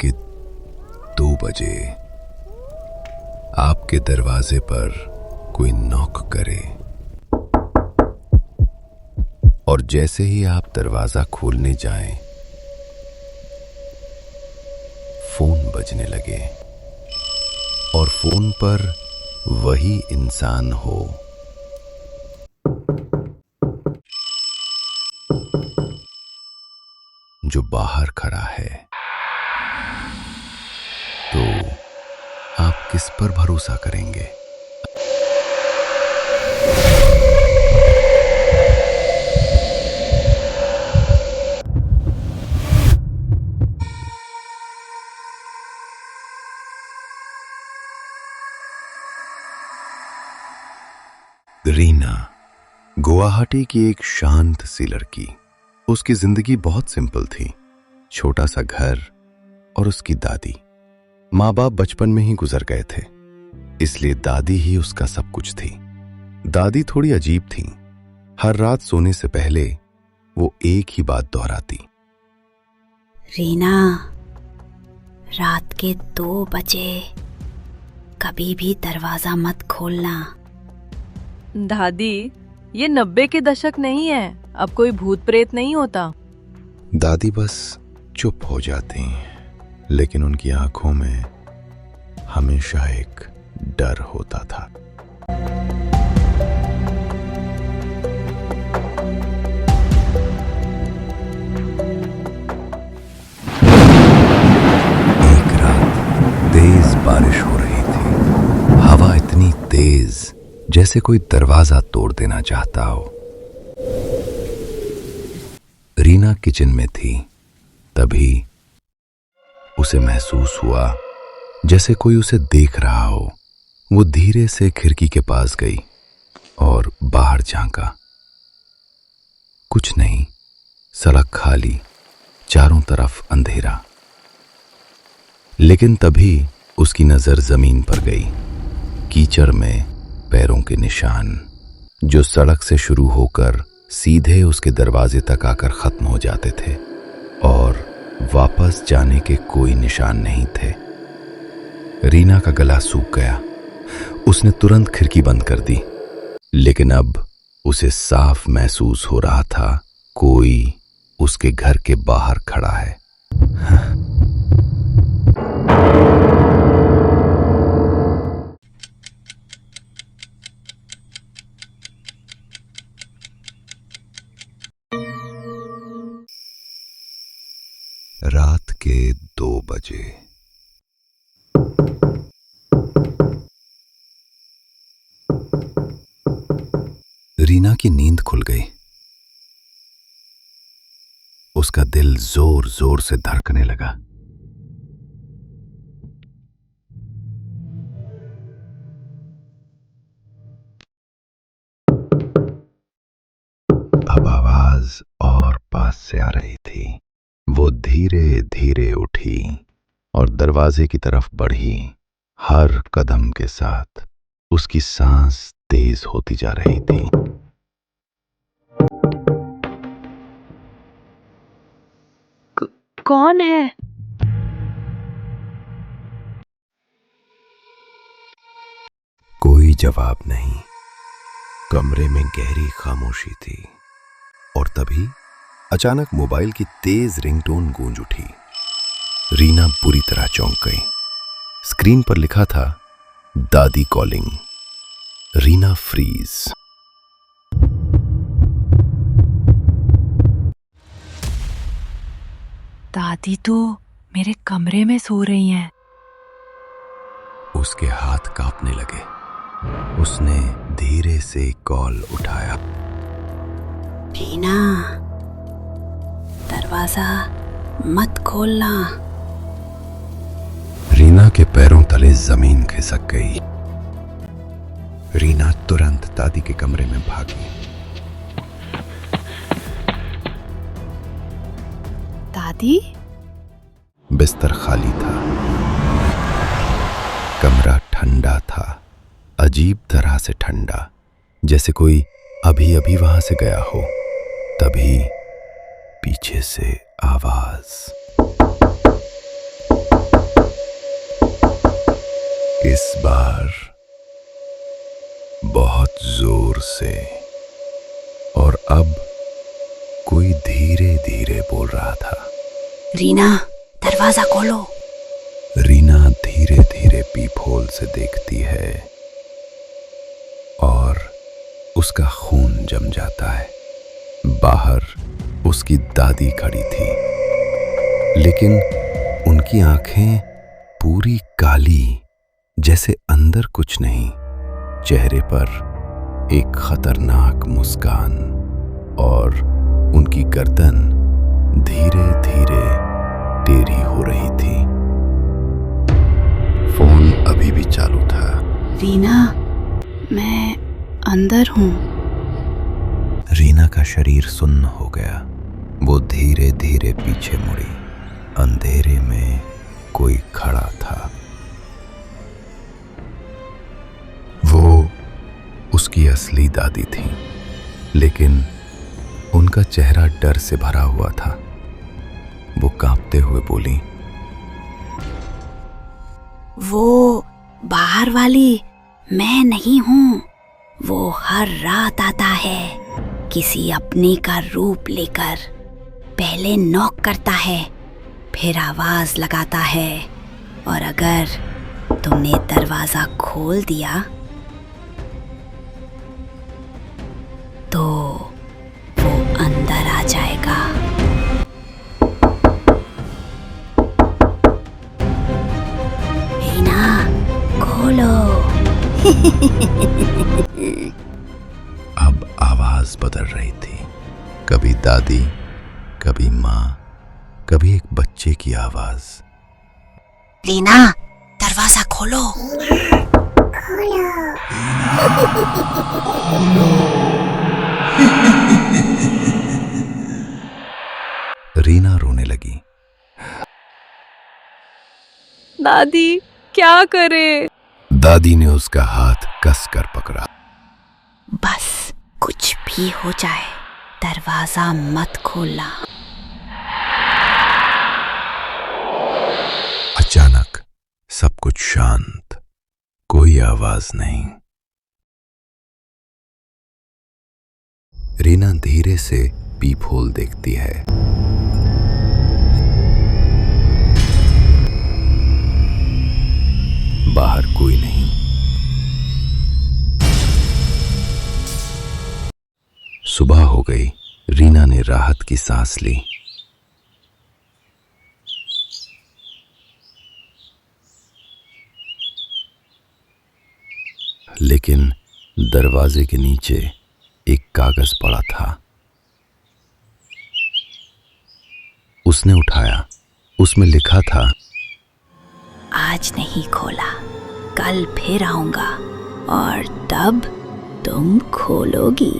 के 2 बजे आपके दरवाजे पर कोई नॉक करे और जैसे ही आप दरवाजा खोलने जाएं, फोन बजने लगे और फोन पर वही इंसान हो जो बाहर खड़ा है, तो आप किस पर भरोसा करेंगे? रीना गुवाहाटी की एक शांत सी लड़की। उसकी जिंदगी बहुत सिंपल थी। छोटा सा घर और उसकी दादी। माँ बाप बचपन में ही गुजर गए थे, इसलिए दादी ही उसका सब कुछ थी। दादी थोड़ी अजीब थी। हर रात सोने से पहले वो एक ही बात दोहराती, रीना, रात के 2 बजे कभी भी दरवाजा मत खोलना। दादी, ये 90 के दशक नहीं है, अब कोई भूत प्रेत नहीं होता। दादी बस चुप हो जाती, लेकिन उनकी आंखों में हमेशा एक डर होता था। एक रात तेज बारिश हो रही थी। हवा इतनी तेज जैसे कोई दरवाजा तोड़ देना चाहता हो। रीना किचन में थी। तभी उसे महसूस हुआ जैसे कोई उसे देख रहा हो। वो धीरे से खिड़की के पास गई और बाहर झांका। कुछ नहीं, सड़क खाली, चारों तरफ अंधेरा। लेकिन तभी उसकी नजर जमीन पर गई। कीचड़ में पैरों के निशान, जो सड़क से शुरू होकर सीधे उसके दरवाजे तक आकर खत्म हो जाते थे और वापस जाने के कोई निशान नहीं थे। रीना का गला सूख गया। उसने तुरंत खिड़की बंद कर दी, लेकिन अब उसे साफ महसूस हो रहा था कोई उसके घर के बाहर खड़ा है। रात के 2 बजे रीना की नींद खुल गई। उसका दिल जोर जोर से धड़कने लगा। अब आवाज और पास से आ रही थी। वो धीरे धीरे उठी और दरवाजे की तरफ बढ़ी। हर कदम के साथ उसकी सांस तेज होती जा रही थी। कौन है? कोई जवाब नहीं। कमरे में गहरी खामोशी थी और तभी अचानक मोबाइल की तेज रिंगटोन गूंज उठी। रीना बुरी तरह चौंक गई। स्क्रीन पर लिखा था, दादी कॉलिंग। रीना फ्रीज। दादी तो मेरे कमरे में सो रही हैं। उसके हाथ कांपने लगे। उसने धीरे से कॉल उठाया। रीना, दरवाजा मत खोलना। रीना के पैरों तले जमीन खिसक गई। रीना तुरंत दादी के कमरे में भागी। दादी? बिस्तर खाली था। कमरा ठंडा था, अजीब तरह से ठंडा, जैसे कोई अभी अभी वहां से गया हो। तभी पीछे से आवाज, इस बार बहुत जोर से, और अब कोई धीरे धीरे बोल रहा था। रीना, दरवाजा खोलो। रीना धीरे धीरे पीप होल से देखती है और उसका खून जम जाता है। बाहर उसकी दादी खड़ी थी, लेकिन उनकी आंखें पूरी काली, जैसे अंदर कुछ नहीं। चेहरे पर एक खतरनाक मुस्कान, और उनकी गर्दन धीरे धीरे टेढ़ी हो रही थी। फोन अभी भी चालू था। रीना, मैं अंदर हूँ। रीना का शरीर सुन्न हो गया। वो धीरे धीरे पीछे मुड़ी। अंधेरे में कोई खड़ा था। वो उसकी असली दादी थी, लेकिन उनका चेहरा डर से भरा हुआ था। वो कांपते हुए बोली, वो बाहर वाली मैं नहीं हूँ। वो हर रात आता है, किसी अपने का रूप लेकर। पहले नॉक करता है, फिर आवाज लगाता है, और अगर तुमने दरवाजा खोल दिया तो वो अंदर आ जाएगा। रीना, खोलो। अब आवाज बदल रही थी। कभी दादी, कभी माँ, कभी एक बच्चे की आवाज। रीना, दरवाजा खोलो। रीना रोने लगी। दादी, क्या करे? दादी ने उसका हाथ कसकर पकड़ा। बस कुछ भी हो जाए, दरवाजा मत खोलना। अचानक सब कुछ शांत, कोई आवाज नहीं। रीना धीरे से पीप होल देखती है। बाहर कोई नहीं। सुबह हो गई। रीना ने राहत की सांस ली। लेकिन दरवाजे के नीचे एक कागज पड़ा था। उसने उठाया। उसमें लिखा था, आज नहीं खोला, कल फिर आऊंगा और तब तुम खोलोगी।